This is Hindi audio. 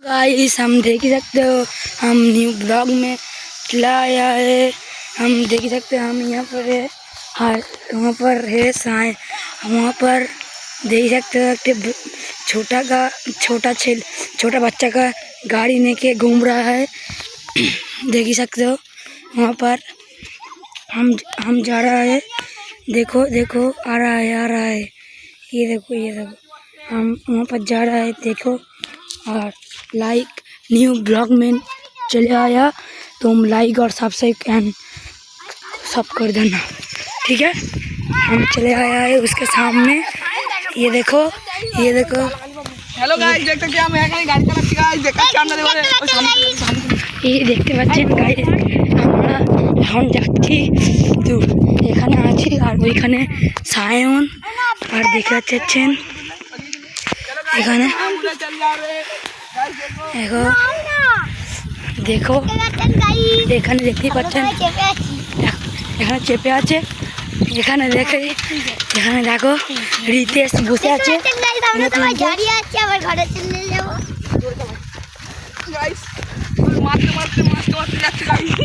गाइस हम देख ही सकते हो, हम न्यू ब्लॉग में चला आया है। हम देख ही सकते हो, हम यहाँ पर है, वहाँ पर है साए, वहाँ पर देख ही सकते हो कि छोटा बच्चा का गाड़ी लेके घूम रहा है। देख ही सकते हो वहाँ पर हम जा रहा है। देखो देखो आ रहा है ये देखो हम वहाँ पर जा रहा है। देखो और लाइक न्यू ब्लॉग में चले आया, तुम लाइक और सब्सक्राइब सब कर देना, ठीक है। हम चले आया है उसके सामने, ये देखो हेलो गाइस, देखते क्या मैं गाड़ी चलाती गाइस, देखो सामने देखो सामने ये देखते পাচ্ছেন গাইস, আমরা যাচ্ছি তো এখানে আছি আর ওইখানে সায়ন আর দেখতে পাচ্ছেন এখানে দেখো এখানে দেখতেই পাচ্ছেন এখানে চেপে আছে। এখানে দেখো রিতেশ বসে আছে। गाइस मारते जाते गाइस।